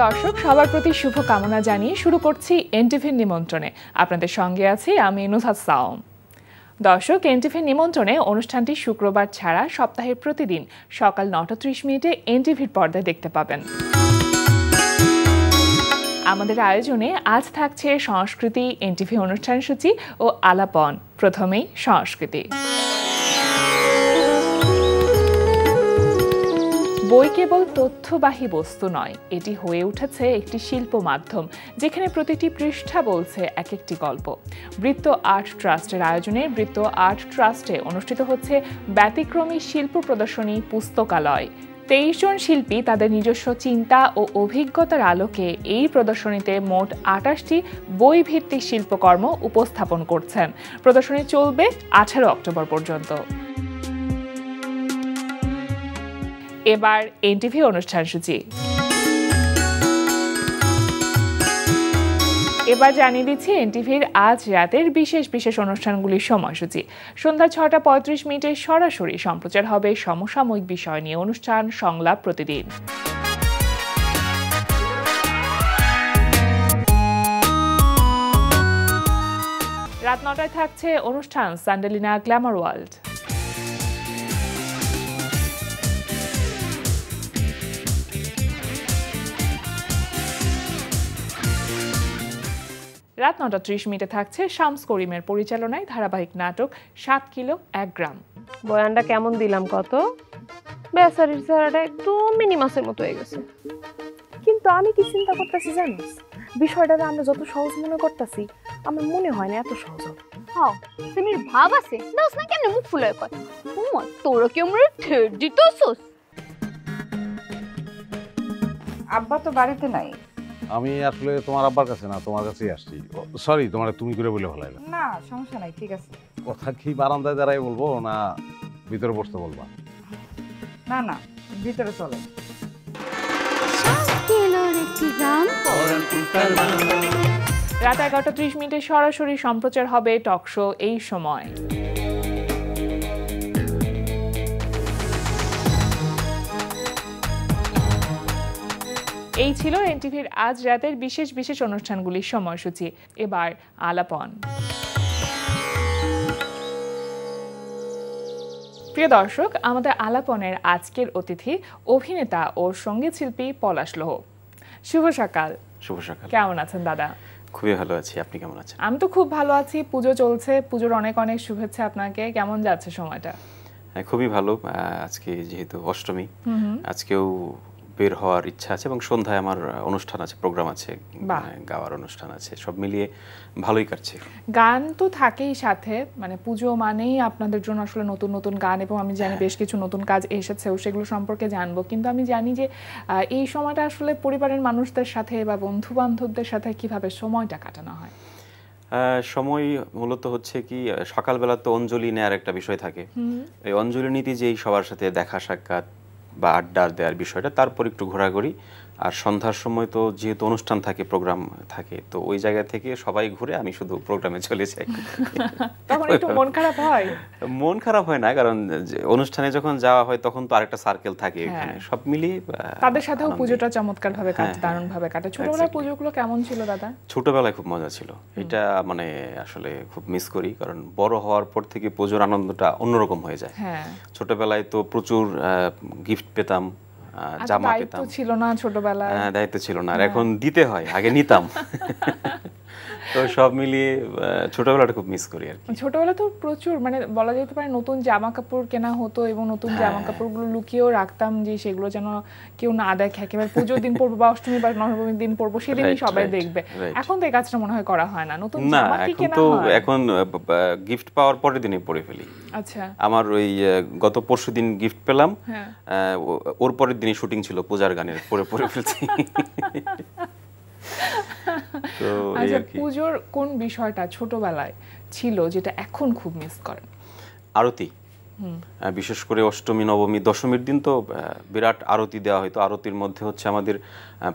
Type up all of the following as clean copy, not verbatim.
দর্শক সবার প্রতি শুভকামনা জানিয়ে শুরু করছি এনটিভির নিমন্ত্রণে। আপনাদের সঙ্গে আছি আমি নুসহাত সাওম। দর্শক, এনটিভির নিমন্ত্রণে অনুষ্ঠানটি শুক্রবার ছাড়া সপ্তাহের প্রতিদিন সকাল 9:30 এনটিভির পর্দায় দেখতে পাবেন। আমাদের আয়োজনে আজ থাকছে সংস্কৃতি, এনটিভি অনুষ্ঠান সূচি ও আলাপন। প্রথমেই সংস্কৃতি। বই কেবল তথ্যবাহী বস্তু নয়, এটি হয়ে উঠেছে একটি শিল্প মাধ্যম, যেখানে প্রতিটি পৃষ্ঠা বলছে এক একটি গল্প। বৃত্ত আর্ট ট্রাস্টের আয়োজনে বৃত্ত আর্ট ট্রাস্টে অনুষ্ঠিত হচ্ছে ব্যতিক্রমী শিল্প প্রদর্শনী পুস্তকালয়। 23 জন শিল্পী তাদের নিজস্ব চিন্তা ও অভিজ্ঞতার আলোকে এই প্রদর্শনীতে মোট 28টি বই ভিত্তিক শিল্পকর্ম উপস্থাপন করছেন। প্রদর্শনী চলবে 18 অক্টোবর পর্যন্ত। এবার এনটিভি অনুষ্ঠান সূচি। এবার জানিয়ে দিচ্ছি এনটিভির আজ রাতের বিশেষ বিশেষ অনুষ্ঠানগুলির সময়সূচি। সন্ধ্যা 6:35 সরাসরি সম্প্রচার হবে সমসাময়িক বিষয় নিয়ে অনুষ্ঠান সংলাপ প্রতিদিন। রাত 9টায় থাকছে অনুষ্ঠান স্যান্ডেলিনা গ্ল্যামার ওয়ার্ল্ড। রাত 9:30 থাকছে শামস করিমের পরিচালনায় ধারাবাহিক নাটক 7 কিলো 1 গ্রাম। বয়ানটা কেমন দিলাম কত? বেচারির চেহারাটা একদম মিনি মাছের মতো হয়ে গেছে। কিন্তু আমি কি চিন্তা করতেছি জানিস, বিষয়টা আমরা যত সহজ মনে করতেছি আমার মনে হয় না এত সহজ হবে। হ্যাঁ, তুমি ভাব আছে দাস না কেন মুখ ফুলে কয় ওমা তোরা কি আমরা ঠেট দিতেছস? আব্বা তো বাড়িতে নাই। আমি আসলে তোমার আব্বার কাছে না, তোমার কাছেই আসছি। সরি, তোমার তুমি করে বলে ভালো লাগলো। না সমস্যা নাই, ঠিক আছে। কথা কি বারান্দায় দাঁড়াই বলবো না ভিতরে বসতে বলবা? না না, ভিতরে চলে। রাত 11:30 সরাসরি সম্প্রচার হবে টক শো এই সময়। এই ছিল এনটিভির আজ রাতের বিশেষ বিশেষ অনুষ্ঠানগুলির সময়সূচি। এবার আলাপন। প্রিয় দর্শক, আমাদের আলাপনের আজকের অতিথি অভিনেতা ও সঙ্গীত শিল্পী পলাশ লোহ। শুভ সকাল। শুভ সকাল। কেমন আছেন দাদা? খুবই ভালো আছি, আপনি কেমন আছেন? আমি তো খুব ভালো আছি। পুজো চলছে, পুজোর অনেক অনেক শুভেচ্ছা আপনাকে। কেমন যাচ্ছে সময়টা? খুবই ভালো। আজকে যেহেতু অষ্টমী, আজকেও বের হওয়ার ইচ্ছা আছে এবং সন্ধ্যায় আমার অনুষ্ঠান আছে, প্রোগ্রাম আছে, গাওয়ার অনুষ্ঠান আছে, সব মিলিয়ে ভালোই কাটছে। গান তো থাকেই সাথে, মানে পুজো মানেই আপনাদের জন্য আসলে নতুন নতুন গান, এবং আমি জানি বেশ কিছু নতুন কাজ এসেছেও, সেগুলো সম্পর্কে জানবো। কিন্তু আমি জানি যে এই সময়টা আসলে পরিবারের মানুষদের সাথে বা বন্ধু বান্ধবদের সাথে কিভাবে সময়টা কাটানো হয়? সময় মূলত হচ্ছে কি, সকালবেলা তো অঞ্জলি নেয়ার একটা বিষয় থাকে। এই অঞ্জলি নীতি যেই সবার সাথে দেখা সাক্ষাৎ বা আড্ডা দেওয়ার বিষয়টা, তারপর একটু ঘোরাঘুরি। আর সন্ধ্যার সময় তো যেহেতু অনুষ্ঠান থাকে, প্রোগ্রাম থাকে, তো ওই জায়গা থেকে সবাই ঘুরে আমি শুধু প্রোগ্রামে চলে যাই। তখন একটু মন খারাপ হয়? মন খারাপ হয় না, কারণ অনুষ্ঠানে যখন যাওয়া হয় তখন তো আরেকটা সার্কেল থাকে এখানে, সব মিলিয়ে তাদের সাথেও পুজোটা চমৎকার ভাবে কাটে, দারুণ ভাবে কাটে। ছোটবেলায় পুজোগুলো কেমন ছিল দাদা? ছোটবেলায় খুব মজা ছিল, এটা মানে আসলে খুব মিস করি, কারণ বড় হওয়ার পর থেকে পুজোর আনন্দটা অন্যরকম হয়ে যায়। ছোটবেলায় তো প্রচুর গিফট পেতাম, জামা পেতাম, ছিল না ছোটবেলায়, দায়িত্ব ছিল না। আর এখন দিতে হয়, আগে নিতাম। তো সব মিলিয়ে ছোটবেলাটা খুব মিস করি আর কি। ছোটবেলা তো প্রচুর, মানে বলা যেতে পারে নতুন জামা কাপড় কেনা হতো, এবং নতুন জামা কাপড়গুলো লুকিয়েও রাখতাম যে সেগুলো যেন কেউ না দেখে। একেবারে পুজোর দিন পরবো বা অষ্টমী বা নবমীর দিন পরবো, সেদিনই সবাই দেখবে। এখন তো এই কাজটা মনে হয় করা হয় না। নতুন জামা কি কেনা হয়? এখন গিফট পাওয়ার পরের দিনই পরে ফেলি। আচ্ছা, আমার ওই গত পরশুদিন গিফট পেলাম, ওর পরের দিনই শুটিং ছিল পূজার গানের, পরে ফেলছি। আচ্ছা, পুজোর কোন বিষয়টা ছোটবেলায় ছিল যেটা এখন খুব মিস করেন? আরতি, বিশেষ করে অষ্টমী, নবমী, দশমীর দিন তো বিরাট আরতি দেওয়া হতো। আরতির মধ্যে হচ্ছে আমাদের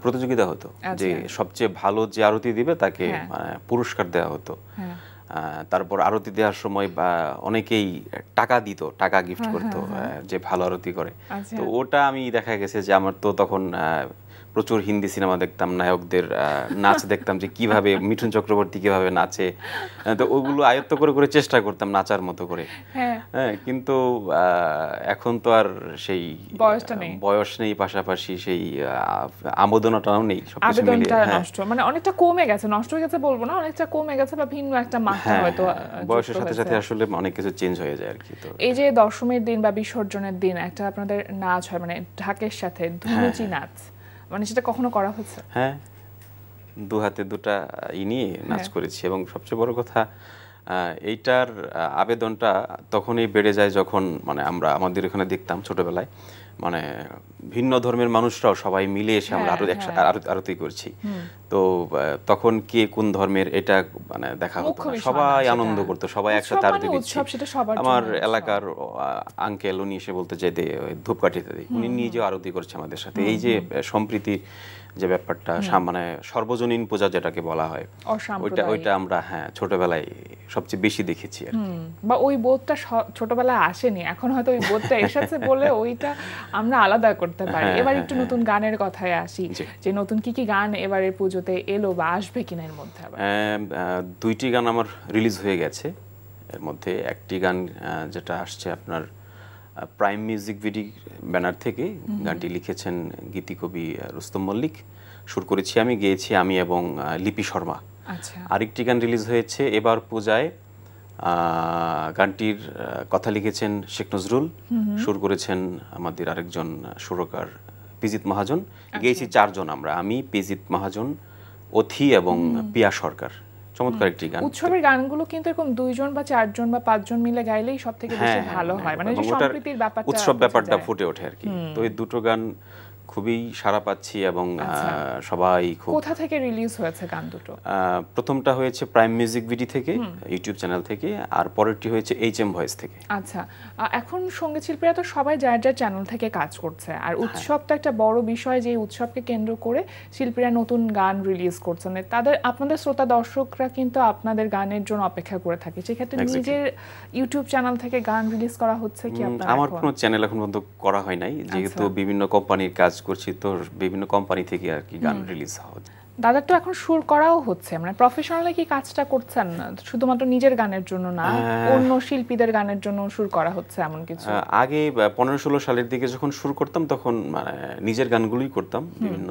প্রতিযোগিতা হতো, যে সবচেয়ে ভালো যে আরতি দিবে তাকে পুরস্কার দেওয়া হতো। তারপর আরতি দেওয়ার সময় অনেকেই টাকা দিত, টাকা গিফট করতো যে ভালো আরতি করে। তো ওটা আমি দেখা গেছে যে আমার তো তখন প্রচুর হিন্দি সিনেমা দেখতাম, নায়কদের নাচ দেখতাম যে কিভাবে মিঠুন চক্রবর্তী কিভাবে নাচে, তো ওগুলো আয়ত্ত করে করে চেষ্টা করতাম নাচার মতো করে। হ্যাঁ, কিন্তু এখন তো আর সেই বয়স নেই, পাশাপাশি সেই আমোদনাটাও নেই, সবকিছু মিলিয়ে নষ্ট, মানে অনেকটা কমে গেছে, নষ্ট হয়ে গেছে বলবো না, অনেকটা কমে গেছে বা ভিন্ন একটা মাত্রা হয়তো বয়সের সাথে সাথে আসলে অনেক কিছু চেঞ্জ হয়ে যায় আর কি। তো এই যে দশমীর দিন বা বিসর্জনের দিন একটা আপনাদের নাচ হয়, মানে ঢাকের সাথে ধুনুচি নাচ, মানে সেটা কখনো করা হচ্ছে? হ্যাঁ, দু হাতে দুটা নিয়ে নাচ করেছি, এবং সবচেয়ে বড় কথা এইটার আবেদনটা তখনই বেড়ে যায় যখন মানে আমাদের এখানে দেখতাম ছোটবেলায় মানে ভিন্ন ধর্মের মানুষরাও সবাই মিলে এসে আমরা আরতি করছি, তো তখন কে কোন ধর্মের এটা মানে দেখা হতো না, সবাই আনন্দ করতো, সবাই একসাথে আরতি দিচ্ছে। আমার এলাকার আঙ্কেল উনি এসে বলতে যে ধূপকাঠিতে দিই, উনি নিজেও আরতি করছে আমাদের সাথে। এই যে সম্প্রীতি যে ব্যাপারটা, মানে সর্বজনীন পূজা যেটাকে বলা হয়, ওইটা আমরা ছোটবেলায় সবচেয়ে বেশি দেখেছি আর কি। বা ওই বোধটা ছোটবেলায় আসেনি, এখন হয়তো ওই বোধটা এসেছে বলে ওইটা আমরা আলাদা করতে পারি। এবার একটু নতুন গানের কথায় আসি, যে নতুন কি কি গান এবারের পুজোতে এলো বা আসবে কিনা এর মধ্যে? আবার 2টি গান আমার রিলিজ হয়ে গেছে, এর মধ্যে একটি গান যেটা আসছে আপনার প্রাইম মিউজিক ভিডি ব্যানার থেকে, গানটি লিখেছেন গীতিকবি রুস্তম মল্লিক, সুর করেছি আমি, গেয়েছি আমি এবং লিপি শর্মা। আরেকটি গান রিলিজ হয়েছে এবার পূজায়, গানটির কথা লিখেছেন শেখ নজরুল, সুর করেছেন আমাদের আরেকজন সুরকার পিজিত মহাজন, গেয়েছি 4 জন আমরা, আমি, পিজিত মহাজন, অথি এবং পিয়া সরকার। চমৎকার একটি গান। উৎসবের গানগুলো কিন্তু এরকম 2 জন বা 4 জন বা 5 জন মিলে গাইলেই সবথেকে বেশি ভালো হয়, মানে যে সম্প্রীতির ব্যাপারটা, উৎসব ব্যাপারটা ফুটে ওঠে আর কি। তো এই দুটো গান খুবই সাড়া পাচ্ছি এবং সবাই খুব। কোথা থেকে রিলিজ হয়েছে গান দুটো? প্রথমটা হয়েছে প্রাইম মিউজিক ভিডি থেকে, ইউটিউব চ্যানেল থেকে, আর পরেরটি হয়েছে এইচএম ভয়েস থেকে। আচ্ছা, এখন সঙ্গীত শিল্পীরা তো সবাই যার যার চ্যানেল থেকে কাজ করছে, আর উৎসব তো একটা বড় বিষয়, যে উৎসবকে কেন্দ্র করে শিল্পীরা নতুন গান রিলিজ করছেন, আপনাদের শ্রোতা দর্শকরা কিন্তু আপনাদের গানের জন্য অপেক্ষা করে থাকে, সেক্ষেত্রে নিজের ইউটিউব চ্যানেল থেকে গান রিলিজ করা হচ্ছে কি আপনার? আমার কোনো চ্যানেল এখন পর্যন্ত করা হয় নাই, যেহেতু বিভিন্ন কোম্পানির কাজ করছি, তো বিভিন্ন কোম্পানি থেকে আর কি গান রিলিজ হয়। দাদার তো এখন সুর করাও হচ্ছে, মানে প্রফেশনালি কি কাজটা করছেন না, শুধুমাত্র নিজের গানের জন্য না, অন্য শিল্পীদের গানের জন্য সুর করা হচ্ছে এমন কিছু? আগে 15-16 সালের দিকে যখন শুরু করতাম তখন মানে নিজের গানগুলোই করতাম, বিভিন্ন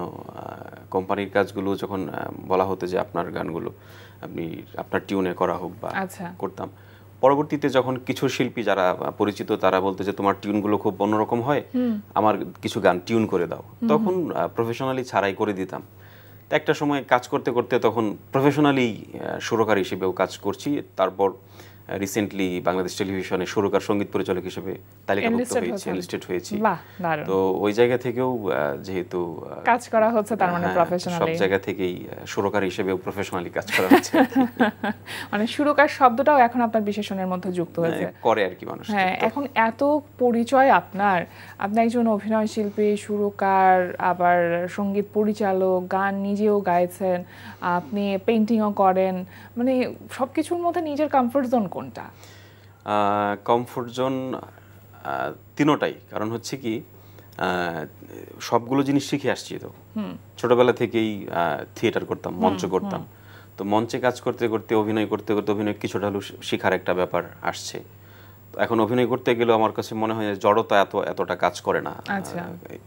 কোম্পানির কাজগুলো যখন বলা হতো যে আপনার গানগুলো আপনি আপনার টিউনে করা হোক বা করতাম। পরবর্তীতে যখন কিছু শিল্পী যারা পরিচিত তারা বলতো যে তোমার টিউনগুলো খুব অন্যরকম হয়, আমার কিছু গান টিউন করে দাও, তখন প্রফেশনালি ছাড়াই করে দিতাম। একটা সময় কাজ করতে করতে তখন প্রফেশনালি সুরকার হিসেবেও কাজ করছি। তারপর রিসেন্টলি বাংলাদেশ টেলিভিশনে সুরকার সঙ্গীত পরিচালক হিসেবে তালিকাভুক্ত হয়েছি, লিস্টেড হয়েছি। তো ওই জায়গা থেকেও যেহেতু কাজ করা হচ্ছে, তার মানে প্রফেশনালি সব জায়গা থেকেই সুরকার হিসেবেও প্রফেশনালি কাজ করা হচ্ছে। মানে সুরকার শব্দটাও এখন আপনার বিশেষণের মধ্যে যুক্ত হয়েছে, করে আর কি মানুষ। হ্যাঁ, এখন এত পরিচয় আপনার, আপনি একজন অভিনয় শিল্পী, সুরকার, আবার সঙ্গীত পরিচালক, গান নিজেও গাইছেন, আপনি পেইন্টিংও করেন, মানে সবকিছুর মধ্যে নিজের কমফোর্ট জোন কোনটা? কমফোর্ট জোন তিনোটাই, কারণ হচ্ছে কি সবগুলো জিনিস শিখে আসছি। তো ছোটবেলা থেকেই থিয়েটার করতাম, মঞ্চ করতাম, তো মঞ্চে কাজ করতে করতে অভিনয় করতে করতে অভিনয় কিছুটা হলেও শেখার একটা ব্যাপার আসছে। এখন অভিনয় করতে গেলেও আমার কাছে মনে হয় জড়তা এতটা কাজ করে না,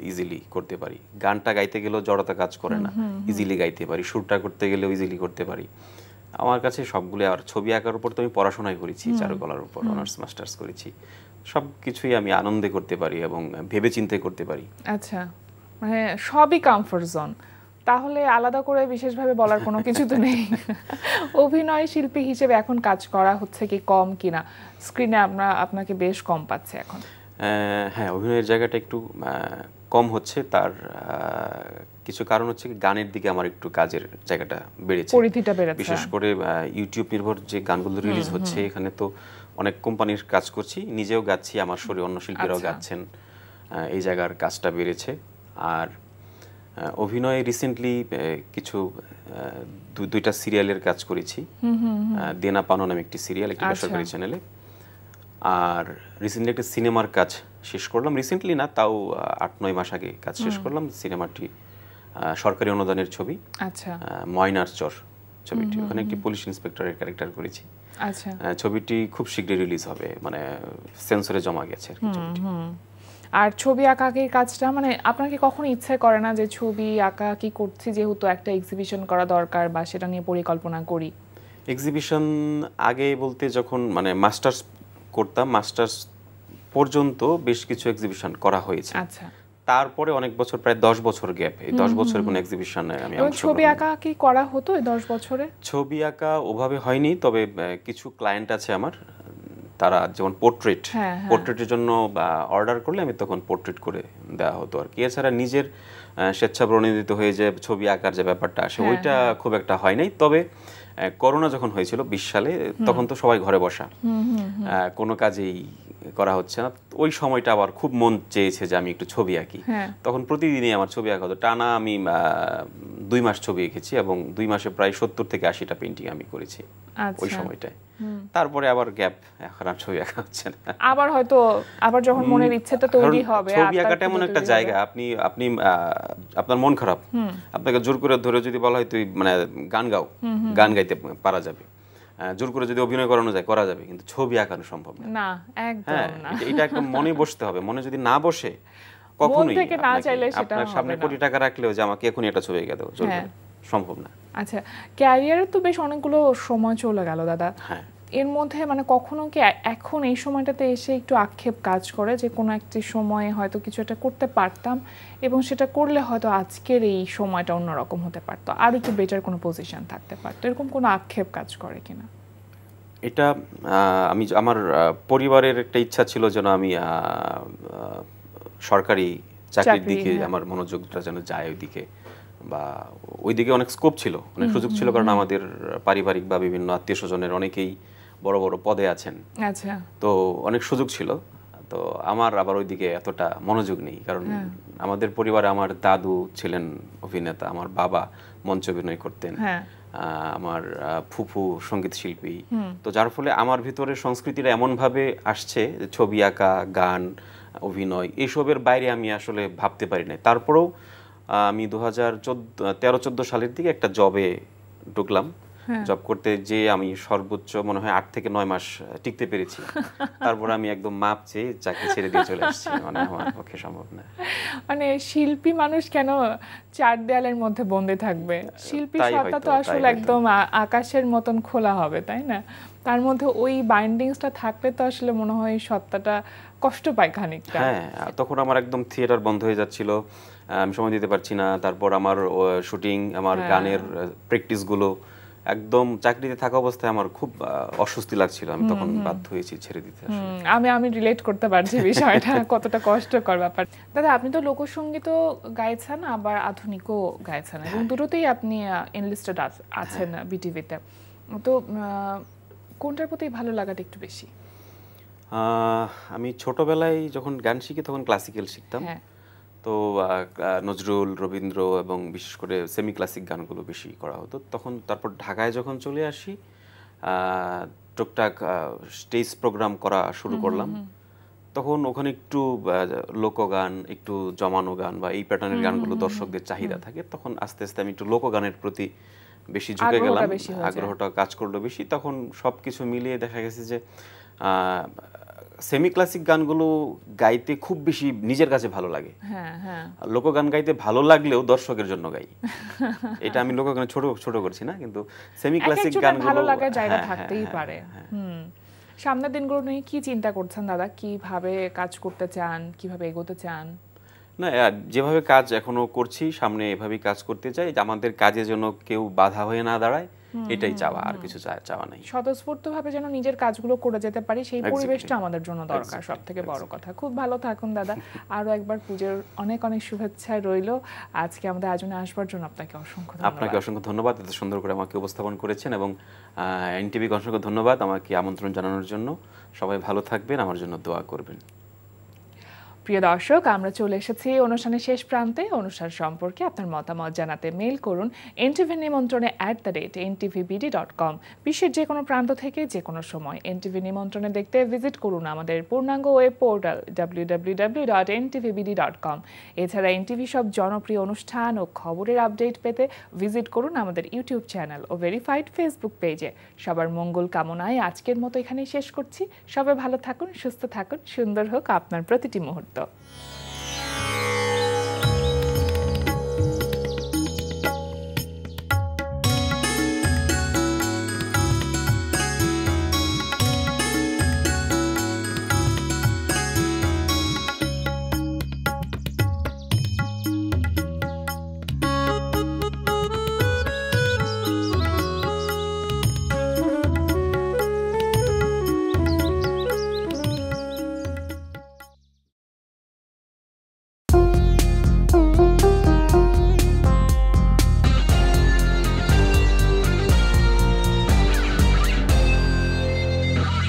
ইজিলি করতে পারি। গানটা গাইতে গেলেও জড়তা কাজ করে না, ইজিলি গাইতে পারি। সুরটা করতে গেলেও ইজিলি করতে পারি। আমার কাছে সবগুলো, আর ছবি আঁকার উপর তো আমি পড়াশোনাই করেছি, চারুকলার উপর অনার্স মাস্টার্স করেছি, সব কিছুই আমি আনন্দে করতে পারি এবং ভেবে চিন্তে করতে পারি। আচ্ছা, মানে সবই কমফোর্ট জোন, তাহলে আলাদা করে বিশেষভাবে বলার কোনো কিছু তো নেই। অভিনয় শিল্পী হিসেবে এখন কাজ করা হচ্ছে কি কম কিনা? স্ক্রিনে আপনাকে বেশ কম পাচ্ছে এখন। হ্যাঁ, অভিনয়ের জায়গাটা একটু কম হচ্ছে, তার কিছু কারণ হচ্ছে গানের দিকে আমার একটু কাজের জায়গাটা বেড়েছে, পরিধিটা বেড়েছে। বিশেষ করে ইউটিউব নির্ভর যে গানগুলো রিলিজ হচ্ছে, এখানে তো অনেক কোম্পানির কাজ করছি, নিজেও গাচ্ছি, আমার সরে অন্য শিল্পীরাও গাচ্ছেন, এই জায়গার কাজটা বেড়েছে। আর অভিনয়ে রিসেন্টলি কিছু 2টা সিরিয়ালের কাজ করেছি, দেনা পানো নামে একটি সিরিয়াল, একটি বেসরকারি চ্যানেলে। আর রিসেন্টলি একটা সিনেমার কাজ শেষ করলাম, রিসেন্টলি না, তাও 8-9 মাস আগে কাজ শেষ করলাম। সিনেমাটি সরকারি অনুদানের ছবি, আচ্ছা ময়নার চর ছবিটি, ওখানে একটি পুলিশ ইন্সপেক্টরের ক্যারেক্টার করেছি। আচ্ছা ছবিটি খুব শীঘ্রই রিলিজ হবে, মানে সেন্সরে জমা গেছে আর কি ছবিটি। আর ছবি আঁকাকির কাজটা মানে আপনার কি কখনো ইচ্ছে করে না যে ছবি আঁকা কি করছি যেহেতু একটা এক্সিবিশন করা দরকার বা সেটা নিয়ে পরিকল্পনা করি? এক্সিবিশন আগে বলতে যখন মানে মাস্টার্স করতাম, মাস্টার্স পর্যন্ত বেশ কিছু এক্সিবিশন করা হয়েছে। আচ্ছা, তারপরে অনেক বছর, প্রায় 10 বছর গ্যাপ, এই 10 বছর কোনো এক্সিবিশনে আমি এবং অংশগ্রহণ ছবি আঁকা কি করা হতো এই 10 বছরে? ছবি আঁকা ওভাবে হয়নি, তবে কিছু ক্লায়েন্ট আছে আমার, তারা যেমন পোর্ট্রেটের জন্য অর্ডার করলে আমি তখন পোর্ট্রেট করে দেওয়া হতো আর কি। এছাড়া নিজের স্বেচ্ছা প্রণোদিত হয়ে যে ছবি আঁকার যে ব্যাপারটা আসে ওইটা খুব একটা হয় নাই। তবে করোনা যখন হয়েছিল 20 সালে, তখন তো সবাই ঘরে বসা, কোনো কাজেই করা হচ্ছে না, ওই সময়টা আবার খুব মন চেয়েছে যে আমি একটু ছবি আঁকি। তখন প্রতিদিনই আমার ছবি আঁকা হতো, টানা আমি 2 মাস ছবি এঁকেছি এবং 2 মাসে প্রায় 70 থেকে 80টা পেন্টিং আমি করেছি ওই সময়টায়। তারপরে আবার গ্যাপ, এখন আর ছবি আঁকা হচ্ছে না। আবার হয়তো আবার যখন মনের ইচ্ছেটা তৈরি হবে, ছবি আঁকাটা এমন একটা জায়গা, আপনি আপনার মন খারাপ, আপনাকে জোর করে ধরে যদি বলা হয় তুই মানে গান গাও, গান গাইতে পারা যাবে, জোর করে যদি অভিনয় করানো যায় করা যাবে, কিন্তু ছবি আঁকানো সম্ভব না। না, একদম না। এটা একটা মনে বসতে হবে, মনে যদি না বসে কখনোই থেকে না চাইলে সেটা আপনার সামনে কোটি টাকা রাখলেও যে আমাকে এখনই একটা ছবি এঁকে দাও, সম্ভব না। আচ্ছা, ক্যারিয়ারে তো বেশ অনেকগুলো সময় চলে গেল দাদা, এর মধ্যে মানে কখনো কি এখন এই সময়টাতে এসে একটু আক্ষেপ কাজ করে যে কোনো একটি সময়ে হয়তো কিছু একটা করতে পারতাম এবং সেটা করলে হয়তো আজকের এই সময়টা অন্যরকম হতে পারতো, আর একটু বেটার কোনো পজিশন থাকতে পারতো, এরকম কোনো আক্ষেপ কাজ করে কিনা? এটা আমি আমার পরিবারের একটা ইচ্ছা ছিল যেন আমি সরকারি চাকরির দিকে আমার মনোযোগটা যেন যায় ওইদিকে, বা ওইদিকে অনেক স্কোপ ছিল, অনেক সুযোগ ছিল, কারণ আমাদের পারিবারিক বা বিভিন্ন আত্মীয় স্বজনের অনেকেই বড় বড় পদে আছেন। আচ্ছা, তো অনেক সুযোগ ছিল, তো আমার আবার ওইদিকে এতটা মনোযোগ নেই, কারণ আমাদের পরিবারে আমার দাদু ছিলেন অভিনেতা, আমার বাবা মঞ্চ অভিনয় করতেন, আমার ফুফু সঙ্গীত শিল্পী, তো যার ফলে আমার ভিতরে সংস্কৃতিটা এমনভাবে আসছে যে ছবি আঁকা, গান, অভিনয় এইসবের বাইরে আমি আসলে ভাবতে পারি নাই। তারপরেও আমি 2013-14 সালের দিকে একটা জবে ঢুকলাম, জব করতে যে আমি সর্বোচ্চ মনে হয় 8 থেকে 9 মাস টিকতে পেরেছি, তারপর আমি একদম মাপ চেয়ে চাকরি ছেড়ে দিয়ে চলে আসছি, মানে আমার পক্ষে সম্ভব না। মানে শিল্পী মানুষ কেন 4 দেয়ালের মধ্যে বন্দী থাকবে? শিল্পী সত্তা তো আসলে একদম আকাশের মতন খোলা হবে, তাই না? তার মধ্যে ওই বাইন্ডিংসটা থাকলে তো আসলে মনে হয় সত্তাটা কষ্ট পায় খানিকটা। হ্যাঁ, তখন আমার একদম থিয়েটার বন্ধ হয়ে যাচ্ছিল, আমি সময় দিতে পারছি না, তারপর আমার শুটিং, আমার গানের প্র্যাকটিসগুলো একদম চাকরিতে থাকা অবস্থায় আমার খুব অস্বস্তি লাগছিল, আমি তখন বাধ্য হয়েছি ছেড়ে দিতে। আমি রিলেট করতে পারছি বিষয়টা কতটা কষ্টকর ব্যাপার। দাদা, আপনি তো লোকসঙ্গীতও গাইছেন আবার আধুনিকও গাইছেন এবং দুটোতেই আপনি এনলিস্টেড আছেন বিটিভিতে, তো কোনটার প্রতি ভালো লাগাটা একটু বেশি? আমি ছোটবেলায় যখন গান শিখি তখন ক্লাসিক্যাল শিখতাম, তো নজরুল, রবীন্দ্র এবং বিশেষ করে সেমি ক্লাসিক গানগুলো বেশি করা হতো তখন। তারপর ঢাকায় যখন চলে আসি টুকটাক স্টেজ প্রোগ্রাম করা শুরু করলাম, তখন ওখানে একটু লোকগান, একটু জমানো গান বা এই প্যাটার্নের গানগুলো দর্শকদের চাহিদা থাকে, তখন আস্তে আস্তে আমি একটু লোকগানের প্রতি বেশি ঝুঁকে গেলাম, আগ্রহটা কাজ করলো বেশি। তখন সবকিছু মিলিয়ে দেখা গেছে যে সেমি ক্লাসিক গানগুলো গাইতে খুব বেশি নিজের কাছে ভালো লাগে, লোকগান গাইতে ভালো লাগলেও দর্শকের জন্য গাই। এটা আমি লোকগান ছোট ছোট করছি না, কিন্তু সেমি ক্লাসিক গানগুলো ভালো লাগার জায়গা থাকতেই পারে। সামনের দিনগুলো নিয়ে কি চিন্তা করছেন দাদা? কিভাবে কাজ করতে চান, কিভাবে এগোতে চান? না, যেভাবে কাজ এখনো করছি সামনে এভাবেই কাজ করতে চাই, আমাদের কাজের জন্য কেউ বাধা হয়ে না দাঁড়ায়, এটাই চাওয়া, আর কিছু চাওয়া নাই। স্বতঃস্ফূর্তভাবে যেন নিজের কাজগুলো করে যেতে পারি, সেই পরিবেশটা আমাদের জন্য দরকার, সবথেকে বড় কথা। খুব ভালো থাকুন দাদা, আরো একবার পুজোর অনেক অনেক শুভেচ্ছা রইলো। আজকে আমাদের আয়োজনে আসবার জন্য আপনাকে অসংখ্য ধন্যবাদ। আপনাকে অসংখ্য ধন্যবাদ, এত সুন্দর করে আমাকে উপস্থাপন করেছেন, এবং এনটিভিকে অসংখ্য ধন্যবাদ আমাকে আমন্ত্রণ জানানোর জন্য। সবাই ভালো থাকবেন, আমার জন্য দোয়া করবেন। প্রিয় দর্শক, আমরা চলে এসেছি অনুষ্ঠানের শেষ প্রান্তে। অনুষ্ঠান সম্পর্কে আপনার মতামত জানাতে মেইল করুন এনটিভি নিমন্ত্রণে @ntvbd.com। বিশ্বের যে কোনো প্রান্ত থেকে যে কোনো সময় এনটিভি নিমন্ত্রণে দেখতে ভিজিট করুন আমাদের পূর্ণাঙ্গ ওয়েব পোর্টাল www.ntvbd.com। এছাড়া এনটিভি সব জনপ্রিয় অনুষ্ঠান ও খবরের আপডেট পেতে ভিজিট করুন আমাদের ইউটিউব চ্যানেল ও ভেরিফাইড ফেসবুক পেজে। সবার মঙ্গল কামনায় আজকের মতো এখানেই শেষ করছি। সবাই ভালো থাকুন, সুস্থ থাকুন, সুন্দর হোক আপনার প্রতিটি মুহূর্ত।